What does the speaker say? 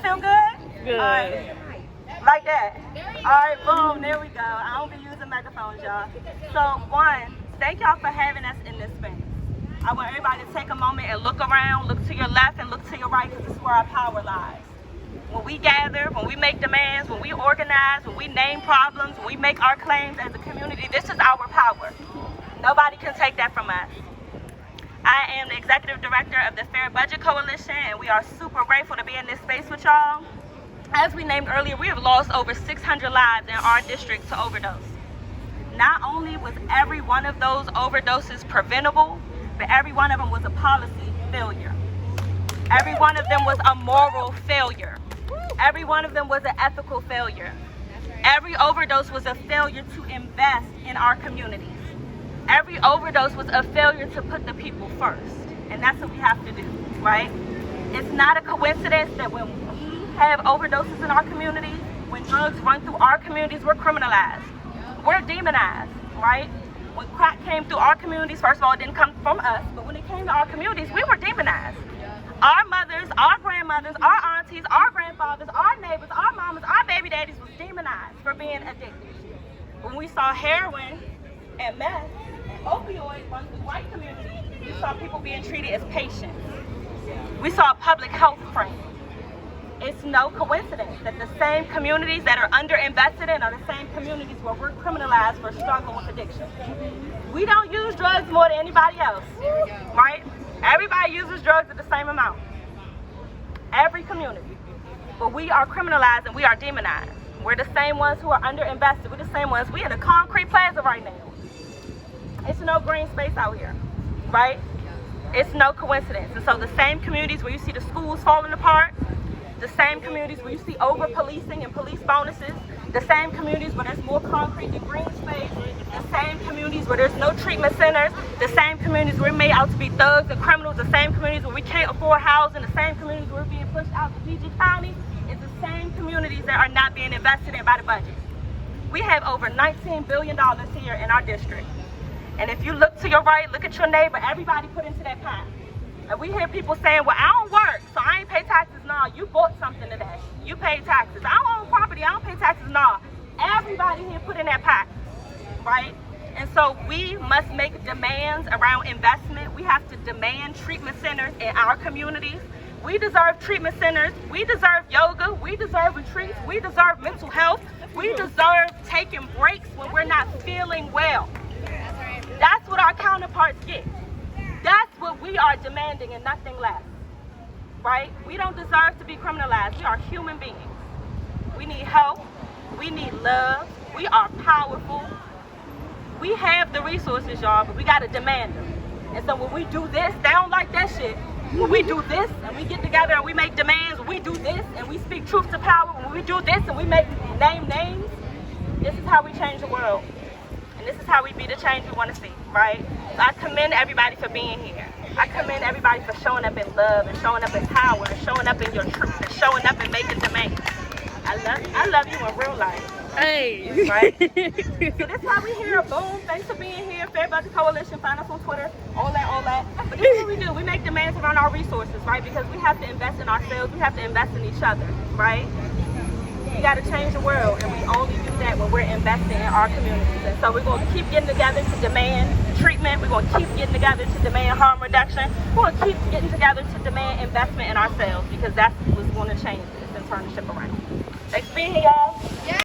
feel good? Good. All right. Like that. All right, boom, there we go. I don't be using megaphones, y'all. So, one, thank y'all for having us in this space. I want everybody to take a moment and look around, look to your left and look to your right, because this is where our power lies. When we gather, when we make demands, when we organize, when we name problems, when we make our claims as a community, this is our power. Nobody can take that from us. I am the executive director of the Fair Budget Coalition, and we are super grateful to be in this space with y'all. As we named earlier, we have lost over 600 lives in our district to overdose. Not only was every one of those overdoses preventable, but every one of them was a policy failure. Every one of them was a moral failure. Every one of them was an ethical failure. Every overdose was a failure to invest in our communities. Every overdose was a failure to put the people first. And that's what we have to do, right? It's not a coincidence that when we have overdoses in our communities, when drugs run through our communities, we're criminalized. We're demonized, right? When crack came through our communities, first of all, it didn't come from us, but when it came to our communities, we were demonized. Our mothers, our grandmothers, our aunties, our grandfathers, our neighbors, our mamas, our baby daddies was demonized for being addicted. When we saw heroin and meth and opioids run through white communities, we saw people being treated as patients. We saw a public health frame. It's no coincidence that the same communities that are underinvested in are the same communities where we're criminalized for struggling with addiction. We don't use drugs more than anybody else, right? Everybody uses drugs at the same amount. Every community. But we are criminalized and we are demonized. We're the same ones who are underinvested. We're the same ones. We're in a concrete plaza right now. It's no green space out here, right? It's no coincidence. And so the same communities where you see the schools falling apart, the same communities where you see over-policing and police bonuses, the same communities where there's more concrete than green space, the same communities where there's no treatment centers, the same communities where we're made out to be thugs and criminals, the same communities where we can't afford housing, the same communities where we're being pushed out to PG County, it's the same communities that are not being invested in by the budget. We have over $19 billion here in our district. And if you look to your right, look at your neighbor, everybody put into that pot. And we hear people saying, well, I don't work, so I ain't pay taxes. No, you bought something today. You paid taxes. I don't own property, I don't pay taxes. No, everybody here put in that pot, right? And so we must make demands around investment. We have to demand treatment centers in our communities. We deserve treatment centers. We deserve yoga. We deserve retreats. We deserve mental health. We deserve taking breaks when we're not feeling well. That's what our counterparts get. That's what we are demanding and nothing less, right? We don't deserve to be criminalized. We are human beings. We need help. We need love. We are powerful. We have the resources, y'all, but we got to demand them. And so when we do this, they don't like that shit. When we do this and we get together and we make demands, when we do this and we speak truth to power, when we do this and we name names, this is how we change the world. And this is how we be the change we want to see, right? So I commend everybody for being here. I commend everybody for showing up in love and showing up in power and showing up in your truth and showing up and making demands. I love you in real life. Hey. Right? So this is why we here. Boom. Thanks for being here. Fair Budget Coalition. Find us on Twitter. All that. But this is what we do. We make demands around our resources, right? Because we have to invest in ourselves. We have to invest in each other, right? We got to change the world, and we only do that when we're investing in our communities. And so we're going to keep getting together to demand treatment. We're going to keep getting together to demand harm reduction. We're going to keep getting together to demand investment in ourselves, because that's what's going to change this and turn the ship around. Thanks for being here, y'all.